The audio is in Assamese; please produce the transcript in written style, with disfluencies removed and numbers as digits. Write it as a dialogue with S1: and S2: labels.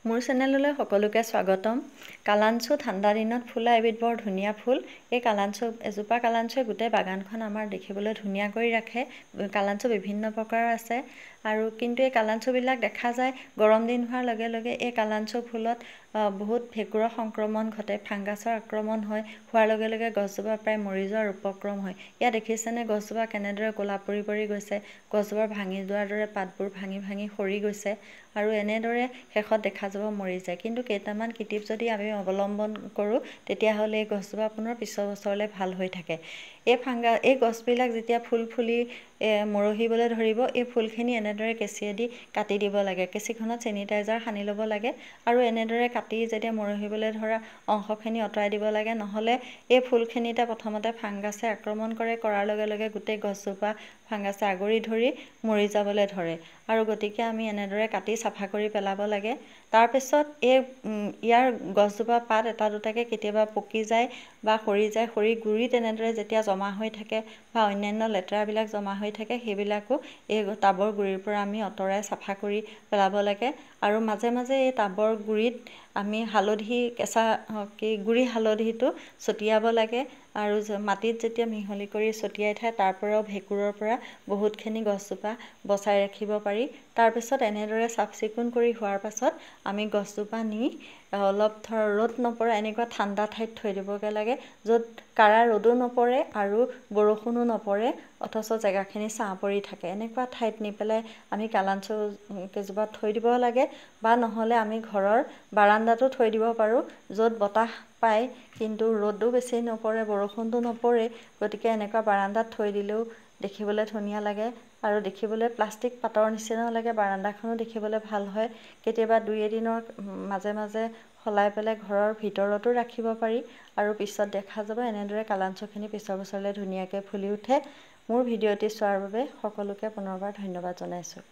S1: মোৰ চেনেললৈ সকলোকে স্বাগতম। কালাঞ্চু ঠাণ্ডা দিনত ফুলা এবিধ বৰ ধুনীয়া ফুল। এই কালাঞ্চু এজোপা কালাঞ্চুৱে গোটেই বাগানখন আমাৰ দেখিবলৈ ধুনীয়া কৰি ৰাখে। কালাঞ্চু বিভিন্ন প্ৰকাৰৰ আছে কিন্তু এই কালাঞ্চুবিলাক দেখা যায় গৰম দিন হোৱাৰ লগে লগে এই কালাঞ্চু ফুলত বহুত ভেঁকুৰৰ সংক্ৰমণ ঘটে, ফাংগাছৰ আক্ৰমণ হোৱাৰ লগে লগে গছজোপা প্ৰায় মৰি যোৱাৰ উপক্ৰম হয়। ইয়াত দেখিছেনে গছজোপা কেনেদৰে ক'লা পৰি পৰি গৈছে, গছজোপাৰ ভাঙি যোৱাৰ দৰে পাতবোৰ ভাঙি ভাঙি সৰি গৈছে আৰু এনেদৰে শেষত দেখা যাব মৰি যায়। কিন্তু কেইটামান কিটিপ যদি আমি অৱলম্বন কৰোঁ তেতিয়াহ'লে এই গছজোপা পুনৰ পিছৰ বছৰলৈ ভাল হৈ থাকে। এই গছবিলাক যেতিয়া ফুল ফুলি মৰহিবলৈ ধৰিব, এই ফুলখিনি এনেদৰে কেঁচিয়েদি কাটি দিব লাগে। কেঁচিখনত চেনিটাইজাৰ সানি ল'ব লাগে আৰু এনেদৰে কাটি যেতিয়া মৰহিবলৈ ধৰা অংশখিনি আঁতৰাই দিব লাগে, নহ'লে এই ফুলখিনিতে প্ৰথমতে ফাংগাছে আক্ৰমণ কৰাৰ লগে লগে গোটেই গছজোপা ফাংগাছে আগুৰি ধৰি মৰি যাবলৈ ধৰে আৰু গতিকে আমি এনেদৰে কাটি চাফা কৰি পেলাব লাগে। তাৰপিছত ইয়াৰ গছজোপা পাত এটা দুটাকৈ কেতিয়াবা পকি যায় বা সৰি যায়, সৰি গুৰি তেনেদৰে যেতিয়া জমা হৈ থাকে বা অন্যান্য লেতেৰাবিলাক জমা হৈ থাকে, সেইবিলাকো এই টাবৰ গুৰিৰ পৰা আমি আঁতৰাই চাফা কৰি পেলাব লাগে। আৰু মাজে মাজে এই টাবৰ গুৰিত আমি গুৰি হালধিটো ছটিয়াব লাগে আৰু মাটিত যেতিয়া মিহলি কৰি ছটিয়াই থয় তাৰ পৰাও ভেঁকুৰৰ পৰা বহুতখিনি গছজোপা বচাই ৰাখিব পাৰি। তাৰপিছত এনেদৰে চাফ চিকুণ কৰি হোৱাৰ পাছত আমি গছজোপা নি অলপ ৰ'দ নপৰা এনেকুৱা ঠাণ্ডা ঠাইত থৈ দিবগৈ লাগে, য'ত কাঢ়া ৰ'দো নপৰে আৰু বৰষুণো নপৰে, অথচ জেগাখিনি ছাঁ পৰি থাকে। এনেকুৱা ঠাইত নি পেলাই আমি কালাঞ্চু কেইজোপা থৈ দিব লাগে বা নহ'লে আমি ঘৰৰ বাৰান্দাতো থৈ দিব পাৰোঁ, য'ত বতাহ পায় কিন্তু ৰ'দো বেছি নপৰে, বৰষুণটো নপৰে। গতিকে এনেকুৱা বাৰান্দাত থৈ দিলেও দেখিবলৈ ধুনীয়া লাগে আৰু দেখিবলৈ প্লাষ্টিক পাতৰ নিচিনাও লাগে, বাৰান্দাখনো দেখিবলৈ ভাল হয়। কেতিয়াবা দুই এদিনৰ মাজে মাজে সলাই পেলাই ঘৰৰ ভিতৰতো ৰাখিব পাৰি আৰু পিছত দেখা যাব এনেদৰে কালাঞ্চুখিনি পিছৰ বছৰলৈ ধুনীয়াকৈ ফুলি উঠে। মোৰ ভিডিঅ'টি চোৱাৰ বাবে সকলোকে পুনৰবাৰ ধন্যবাদ জনাইছোঁ।